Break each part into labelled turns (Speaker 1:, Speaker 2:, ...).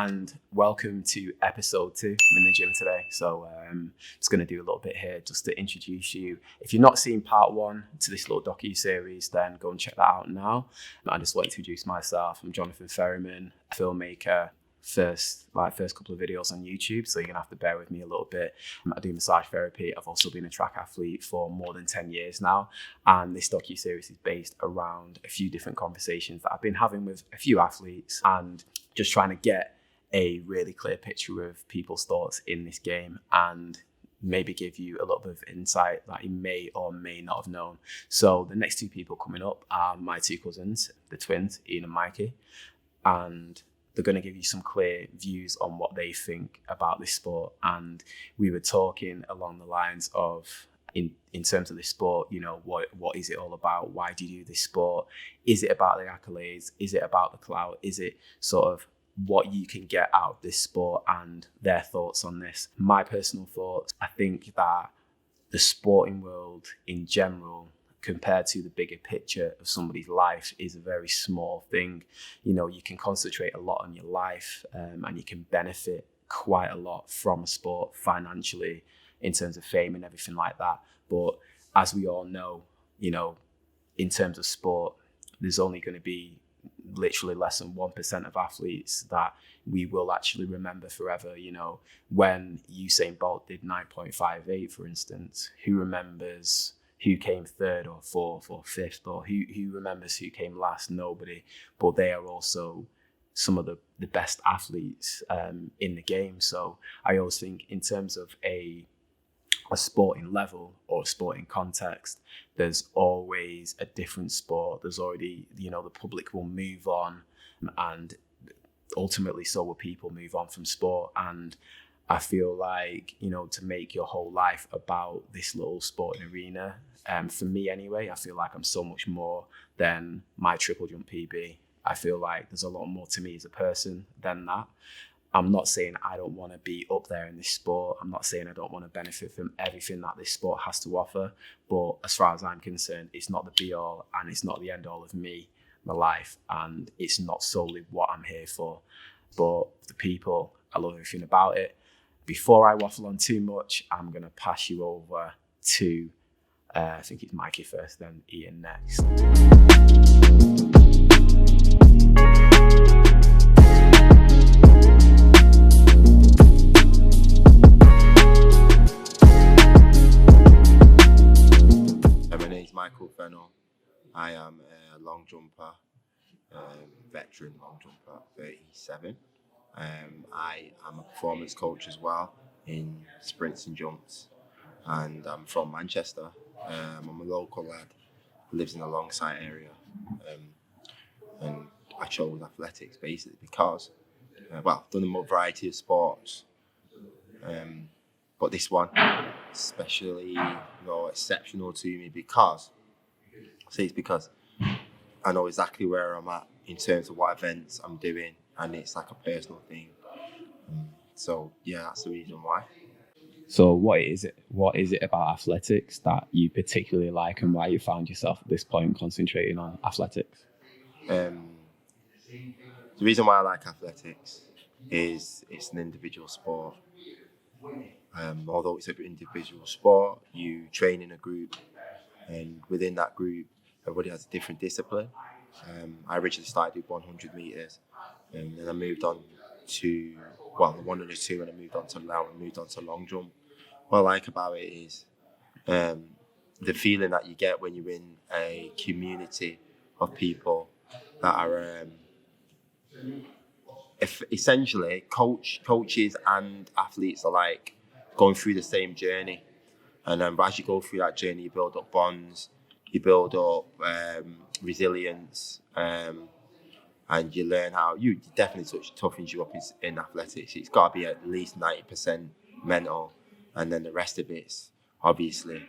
Speaker 1: and welcome to episode 2. I'm in the gym today, so just going to do a little bit here just to introduce you. If you've not seen part 1 to this little docu-series, then go and check that out now. I just want to introduce myself. I'm Jonathan Ferryman, a filmmaker. First couple of videos on YouTube, so you're gonna have to bear with me a little bit. I do massage therapy. I've also been a track athlete for more than 10 years now, and this docu-series is based around a few different conversations that I've been having with a few athletes and just trying to get a really clear picture of people's thoughts in this game and maybe give you a little bit of insight that you may or may not have known. So the next 2 people coming up are my 2 cousins, the twins, Ian and Mikey, and they're going to give you some clear views on what they think about this sport. And we were talking along the lines of, in terms of this sport, you know, what is it all about? Why do you do this sport? Is it about the accolades? Is it about the clout? Is it sort of what you can get out of this sport, and their thoughts on this? My personal thoughts, I think that the sporting world in general, compared to the bigger picture of somebody's life, is a very small thing. You know, you can concentrate a lot on your life and you can benefit quite a lot from a sport financially in terms of fame and everything like that. But as we all know, you know, in terms of sport, there's only going to be literally less than 1% of athletes that we will actually remember forever. You know, when Usain Bolt did 9.58, for instance, who remembers who came 3rd or 4th or 5th, or who remembers who came last? Nobody. But they are also some of the best athletes in the game. So I always think in terms of a sporting level or a sporting context, there's always a different sport. There's already, you know, the public will move on, and ultimately so will people move on from sport. And I feel like, you know, to make your whole life about this little sporting arena, for me anyway, I feel like I'm so much more than my triple jump PB. I feel like there's a lot more to me as a person than that. I'm not saying I don't want to be up there in this sport. I'm not saying I don't want to benefit from everything that this sport has to offer. But as far as I'm concerned, it's not the be all and it's not the end all of me, my life, and it's not solely what I'm here for. But the people, I love everything about it. Before I waffle on too much, I'm going to pass you over to, I think it's Mikey first, then Ian next.
Speaker 2: My name is Michael Fennell. I am a long jumper, veteran long jumper, 37. I am a performance coach as well in sprints and jumps, and I'm from Manchester. I'm a local lad who lives in the Longside area, and I chose athletics basically because, I've done a variety of sports, but this one especially, exceptional to me because I know exactly where I'm at in terms of what events I'm doing, and it's like a personal thing. So yeah, that's the reason why.
Speaker 1: So what is it about athletics that you particularly like, and why you found yourself at this point concentrating on athletics?
Speaker 2: The reason why I like athletics is it's an individual sport. Although it's an individual sport, you train in a group, and within that group, everybody has a different discipline. I originally started with 100 meters, and then I moved on to the 100 2, and I moved on to long jump. What I like about it is the feeling that you get when you're in a community of people that are essentially coaches and athletes are like going through the same journey. And as you go through that journey, you build up bonds, you build up resilience, and you learn how you definitely toughens you up in athletics. It's got to be at least 90% mental, and then the rest of it's obviously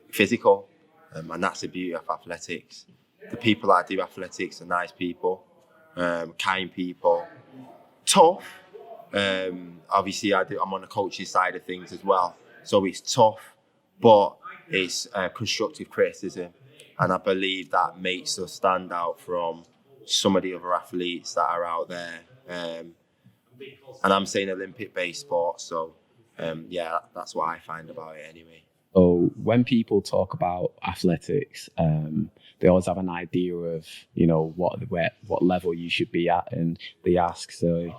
Speaker 2: physical, and that's the beauty of athletics. The people that do athletics are nice people, kind people, tough. Obviously, I'm on the coaching side of things as well, so it's tough, but it's constructive criticism, and I believe that makes us stand out from some of the other athletes that are out there. And I'm saying Olympic-based sports, so yeah, that's what I find about it anyway.
Speaker 1: So when people talk about athletics, they always have an idea of, what level you should be at, and they ask, so,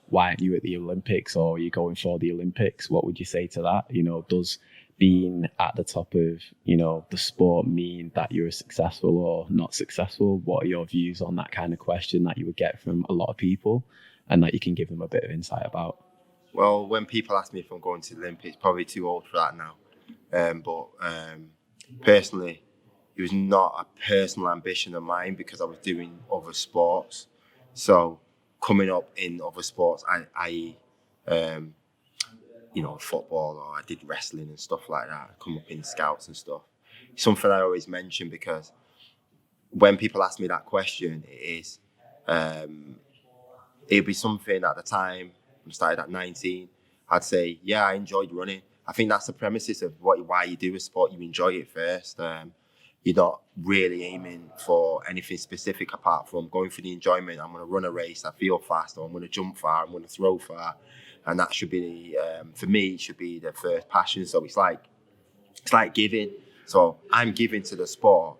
Speaker 1: why aren't you at the Olympics, or are you going for the Olympics? What would you say to that? Does being at the top of, the sport mean that you're successful or not successful? What are your views on that kind of question that you would get from a lot of people, and that you can give them a bit of insight about?
Speaker 2: Well, when people ask me if I'm going to the Olympics, probably too old for that now. But personally, it was not a personal ambition of mine because I was doing other sports. So coming up in other sports, i.e., football, or I did wrestling and stuff like that. I come up in scouts and stuff. Something I always mention, because when people ask me that question, it'd be something at the time. I started at 19. I'd say, yeah, I enjoyed running. I think that's the premises of why you do a sport. You enjoy it first. You're not really aiming for anything specific apart from going for the enjoyment. I'm going to run a race. I feel fast, or I'm going to jump far. I'm going to throw far, and that should be for me. Should be the first passion. So it's like giving. So I'm giving to the sport,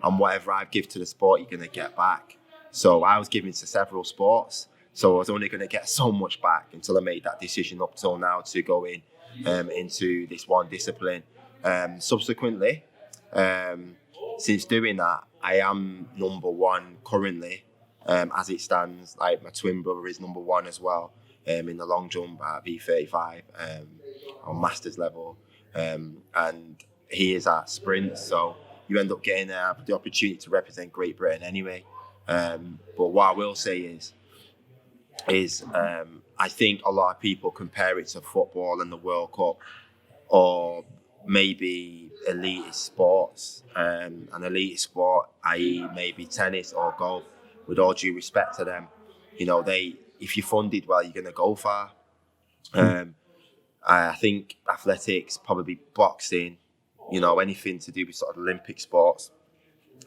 Speaker 2: and whatever I give to the sport, you're going to get back. So I was giving to several sports. So I was only going to get so much back until I made that decision up till now to go into this one discipline. Subsequently, since doing that, I am number one currently, as it stands. Like, my twin brother is number one as well, in the long jump at V35 on masters level, and he is at sprint. So you end up getting the opportunity to represent Great Britain anyway. But what I will say is I think a lot of people compare it to football and the World Cup, or maybe elite sports, an elite sport, i.e. maybe tennis or golf. With all due respect to them, if you're funded well, you're going to go far. I think athletics, probably boxing, anything to do with sort of Olympic sports,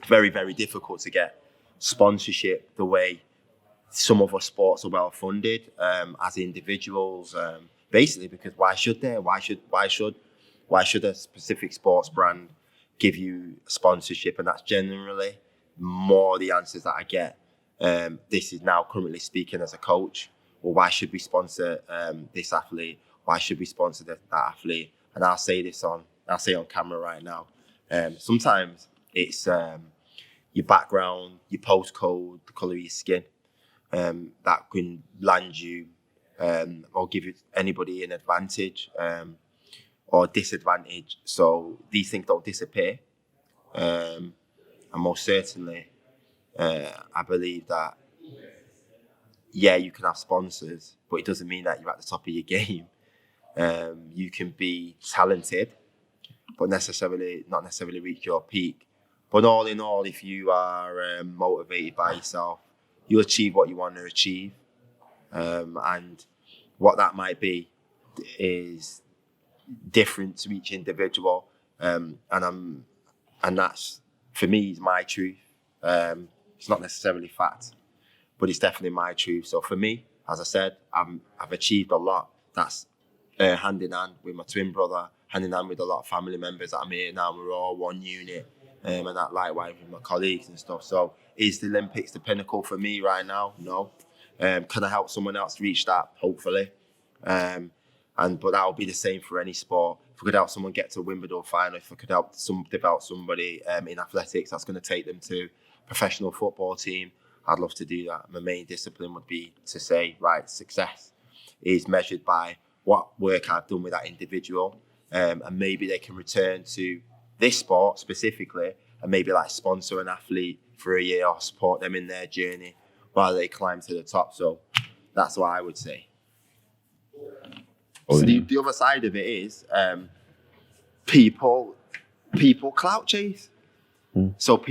Speaker 2: very, very difficult to get sponsorship the way some of our sports are well funded as individuals. Basically, because why should they? Why should a specific sports brand give you sponsorship? And that's generally more the answers that I get. This is now currently speaking as a coach. Well, why should we sponsor this athlete? Why should we sponsor that athlete? And I'll say on camera right now. Sometimes it's your background, your postcode, the colour of your skin. That can land you or give anybody an advantage or disadvantage. So these things don't disappear. And most certainly, I believe that, yeah, you can have sponsors, but it doesn't mean that you're at the top of your game. You can be talented, but not necessarily reach your peak. But all in all, if you are motivated by yourself, you'll achieve what you want to achieve. And what that might be is different to each individual. And that's, for me, is my truth. It's not necessarily fact, but it's definitely my truth. So for me, as I said, I've achieved a lot. That's hand in hand with my twin brother, hand in hand with a lot of family members that I'm here now. We're all one unit, and that likewise with my colleagues and stuff. So is the Olympics the pinnacle for me right now? No. Can I help someone else reach that? Hopefully. But that'll be the same for any sport. If I could help someone get to a Wimbledon final, if I could help develop somebody in athletics that's going to take them to a professional football team, I'd love to do that. My main discipline would be to say, right, success is measured by what work I've done with that individual, and maybe they can return to this sport specifically and maybe like sponsor an athlete for a year or support them in their journey while they climb to the top. So that's what I would say. So the other side of it is people clout chase. So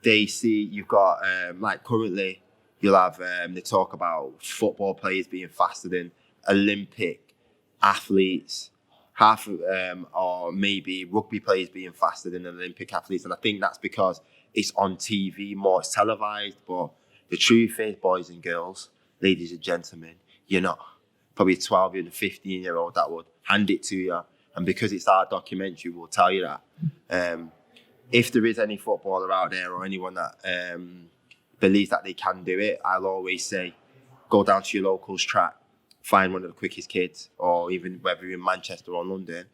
Speaker 2: they see you've got like currently you'll have they talk about football players being faster than Olympic athletes, half of or maybe rugby players being faster than Olympic athletes, and I think that's because it's on TV more, it's televised. But the truth is, boys and girls, ladies and gentlemen, you're not probably a 12 and a 15-year-old that would hand it to you, and because it's our documentary, we'll tell you that. If there is any footballer out there or anyone that believes that they can do it, I'll always say, go down to your local's track, find one of the quickest kids, or even whether you're in Manchester or London,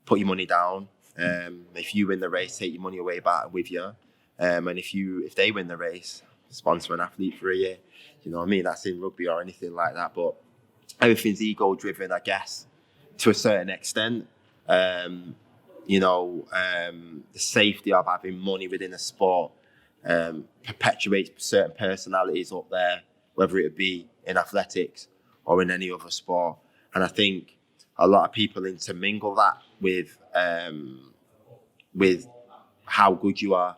Speaker 2: put your money down. If you win the race, take your money away back with you. And if they win the race, sponsor an athlete for a year. You know what I mean? That's in rugby or anything like that. But everything's ego driven, I guess, to a certain extent. The safety of having money within a sport perpetuates certain personalities up there, whether it be in athletics or in any other sport. And I think a lot of people intermingle that with how good you are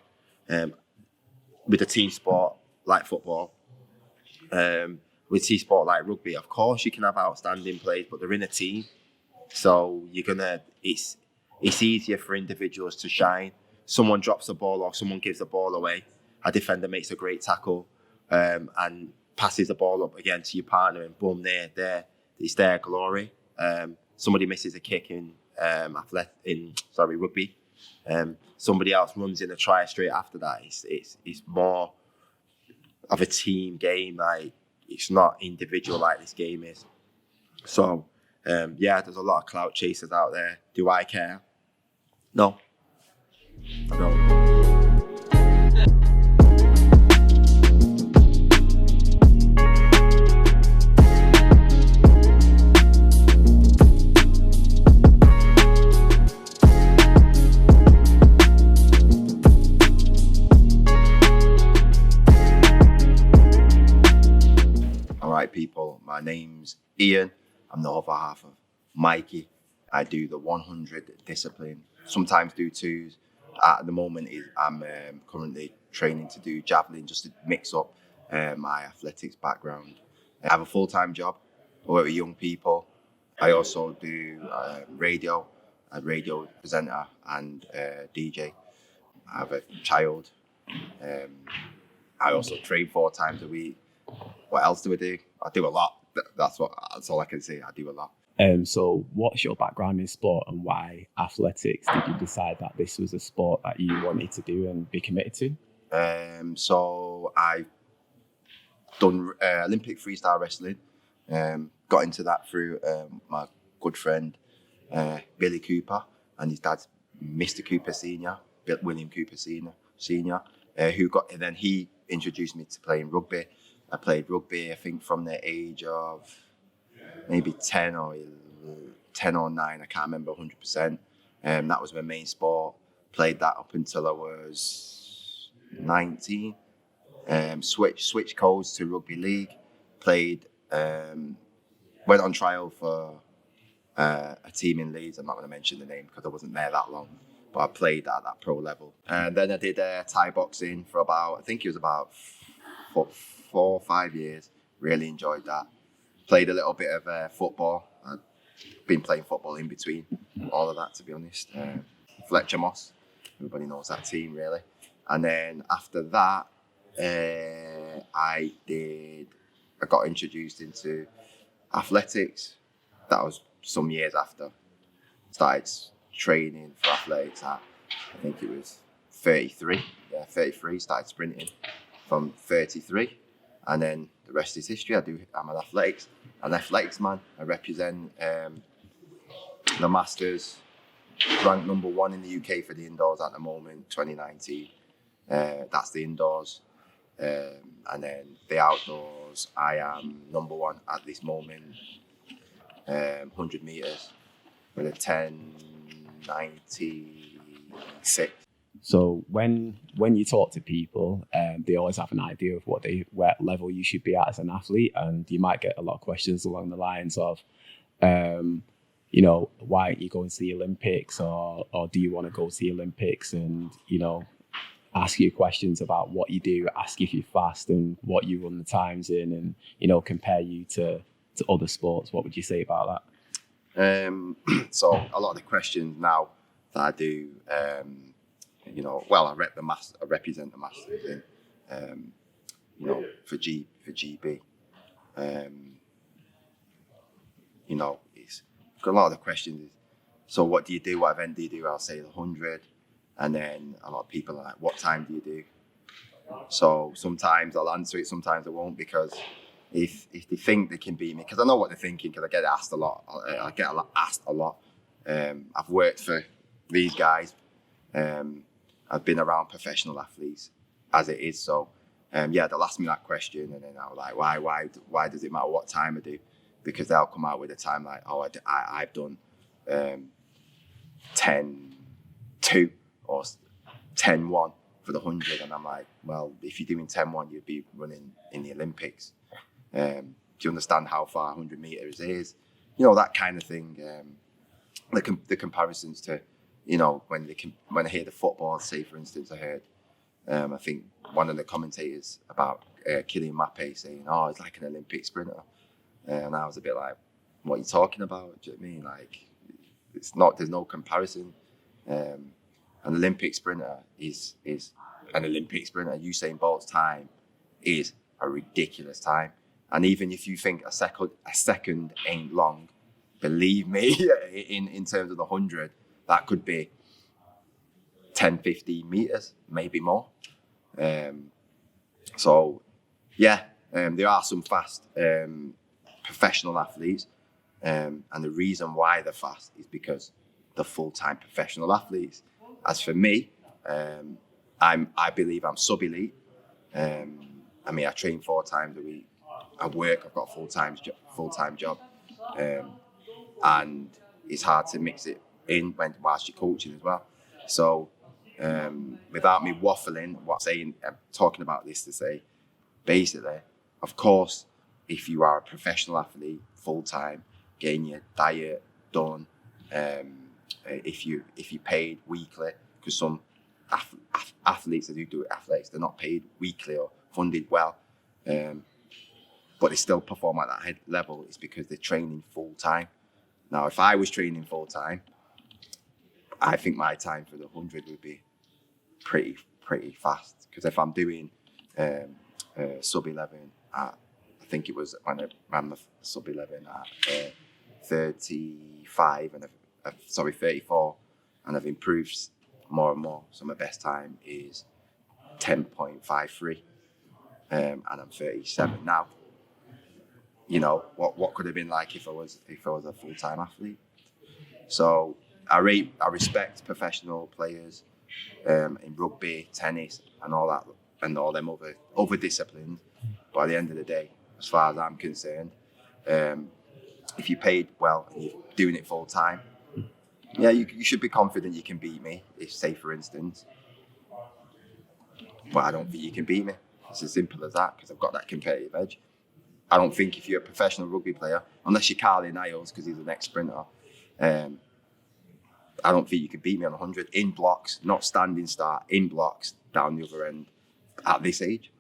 Speaker 2: with a team sport like football. With team sport like rugby, of course you can have outstanding players, but they're in a team. So it's easier for individuals to shine. Someone drops the ball or someone gives the ball away. A defender makes a great tackle and passes the ball up again to your partner, and boom, it's their glory. Somebody misses a kick in rugby. Somebody else runs in a try straight after that. It's more of a team game. Like, it's not individual like this game is. So there's a lot of clout chasers out there. Do I care? No, I don't. People, my name's Ian. I'm the other half of Mikey. I do the 100 discipline, sometimes do twos. At the moment, I'm currently training to do javelin just to mix up my athletics background. I have a full-time job. I work with young people. I also do radio, a radio presenter and DJ. I have a child. I also train 4 times a week. What else do I do? I do a lot. That's all I can say. I do a lot.
Speaker 1: So what's your background in sport, and why athletics? Did you decide that this was a sport that you wanted to do and be committed to?
Speaker 2: So I've done Olympic freestyle wrestling. Got into that through my good friend Billy Cooper, and his dad's Mr. Cooper Senior, William Cooper Senior, then he introduced me to playing rugby. I played rugby, I think, from the age of maybe 10 or 9. I can't remember 100%. That was my main sport. Played that up until I was 19. Switched codes to rugby league. Played. Went on trial for a team in Leeds. I'm not going to mention the name because I wasn't there that long. But I played at that pro level. And then I did Thai boxing for about 4 or 5 years. Really enjoyed that. Played a little bit of football. I've been playing football in between all of that, to be honest. Fletcher Moss, everybody knows that team, really. And then after that, I got introduced into athletics. That was some years after. Started training for athletics at, I think it was 33. Yeah, 33. Started sprinting from 33. And then the rest is history. I'm an athletics man. I represent the Masters, ranked number 1 in the UK for the indoors at the moment, 2019. That's the indoors. And then the outdoors, I am number 1 at this moment, 100 meters with a 10:96. So
Speaker 1: when you talk to people, they always have an idea of what level you should be at as an athlete, and you might get a lot of questions along the lines of, why aren't you going to the Olympics, or do you want to go to the Olympics, and ask you questions about what you do, ask if you're fast and what you run the times in, and compare you to other sports. What would you say about that?
Speaker 2: So a lot of the questions now that I do, I represent the Masters in, for GB. It's a lot of the questions is, so what do you do? What event do you do? I'll say the 100, and then a lot of people are like, what time do you do? So sometimes I'll answer it, sometimes I won't, because if they think they can beat me, because I know what they're thinking, because I get asked a lot. Asked a lot. I've worked for these guys. I've been around professional athletes as it is. So they'll ask me that question, and then I'm like, why does it matter what time I do? Because they'll come out with a time like, I've done 10-2 or 10-1 for the 100, and I'm like, well, if you're doing 10-1, you'd be running in the Olympics. Do you understand how far 100 meters is? That kind of thing. The comparisons to, when I hear the football, say for instance, I heard, I think one of the commentators about Kylian Mbappe saying, "Oh, it's like an Olympic sprinter," and I was a bit like, "What are you talking about? Do you know what I mean? Like, it's not. There's no comparison. An Olympic sprinter is an Olympic sprinter. Usain Bolt's time is a ridiculous time, and even if you think a second ain't long, believe me, in terms of the 100, that could be 10-15 meters, maybe more. There are some fast professional athletes, and the reason why they're fast is because they're full-time professional athletes. As for me, I believe I'm sub-elite. I train 4 times a week. I work. I've got a full-time job, and it's hard to mix it in whilst you're coaching as well. So, without me waffling, I'm talking about this to say, basically, of course, if you are a professional athlete, full-time, getting your diet done, if you paid weekly, because some athletes that do athletics, they're not paid weekly or funded well, but they still perform at that level. It's because they're training full-time. Now, if I was training full-time, I think my time for the 100 would be pretty fast, because if I'm doing sub-11 at, I think it was when I ran the sub-11 at 35 and 34, and I've improved more and more. So my best time is 10.53, and I'm 37 now. What could have been like if I was a full-time athlete. So I respect professional players in rugby, tennis, and all that, and all them other disciplines. But at the end of the day, as far as I'm concerned, if you're paid well and you're doing it full time, you should be confident you can beat me. If, say, for instance, but I don't think you can beat me. It's as simple as that, because I've got that competitive edge. I don't think if you're a professional rugby player, unless you're Carly Niles, because he's an ex-sprinter, I don't think you can beat me on 100 in blocks, not standing start, in blocks down the other end at this age.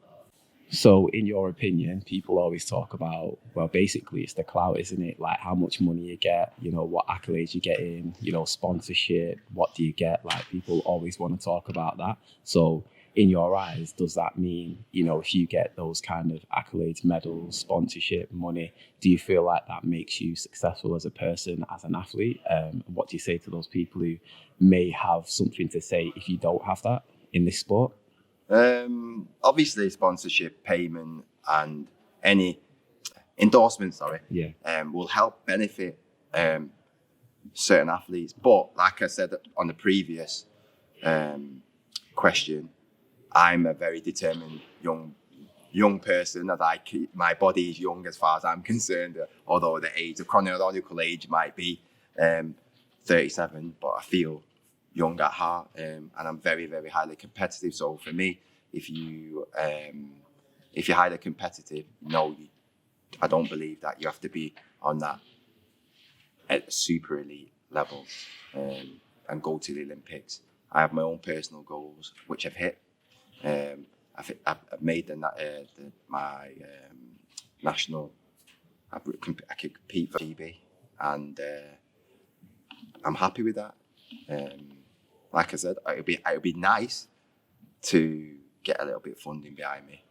Speaker 1: So, in your opinion, people always talk about, well, basically it's the clout, isn't it? Like how much money you get, what accolades you get in, sponsorship, what do you get? Like people always want to talk about that. So, in your eyes, does that mean, if you get those kind of accolades, medals, sponsorship, money, do you feel like that makes you successful as a person, as an athlete? What do you say to those people who may have something to say if you don't have that in this sport?
Speaker 2: Obviously, sponsorship, payment, and any endorsement, will help benefit certain athletes. But like I said on the previous question, I'm a very determined young person. My body is young as far as I'm concerned. Although the chronological age might be 37, but I feel young at heart, and I'm very, very highly competitive. So for me, if you're highly competitive, I don't believe that you have to be on that at super elite level and go to the Olympics. I have my own personal goals, which I've hit. I've made my national. I could compete for GB, and I'm happy with that. Like I said, it'd be nice to get a little bit of funding behind me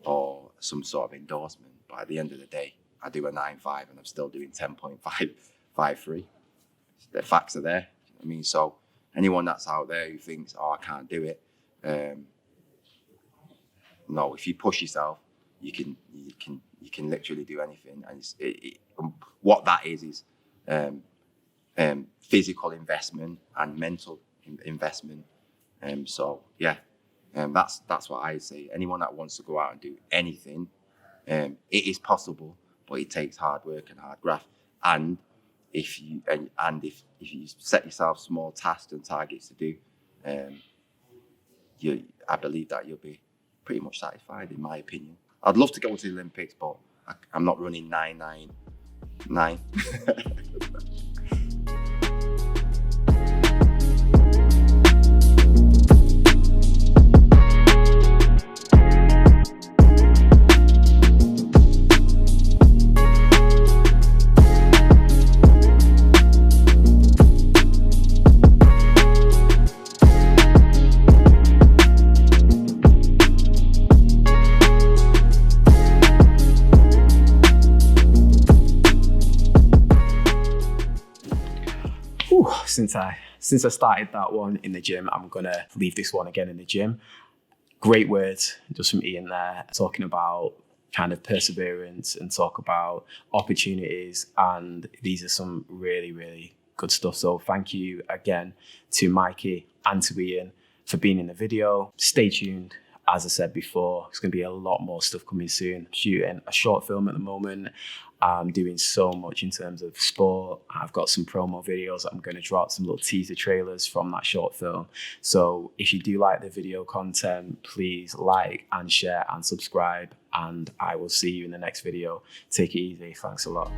Speaker 2: or some sort of endorsement. But at the end of the day, I do a 9.5 and I'm still doing 10.553. The facts are there. I mean, so anyone that's out there who thinks, oh, I can't do it, no, if you push yourself, you can literally do anything. And what that is physical investment and mental investment. So yeah, that's what I say. Anyone that wants to go out and do anything, it is possible, but it takes hard work and hard graft. And if you set yourself small tasks and targets to do, I believe that you'll be pretty much satisfied, in my opinion. I'd love to go to the Olympics, but I'm not running 9.99.
Speaker 1: Since I started that one in the gym, I'm gonna leave this one again in the gym. Great words just from Ian there, talking about kind of perseverance and talk about opportunities, and these are some really, really good stuff. So thank you again to Mikey and to Ian for being in the video. Stay tuned. As I said before, there's going to be a lot more stuff coming soon. Shooting a short film at the moment. I'm doing so much in terms of sport. I've got some promo videos that I'm going to drop, some little teaser trailers from that short film. So if you do like the video content, please like and share and subscribe. And I will see you in the next video. Take it easy. Thanks a lot.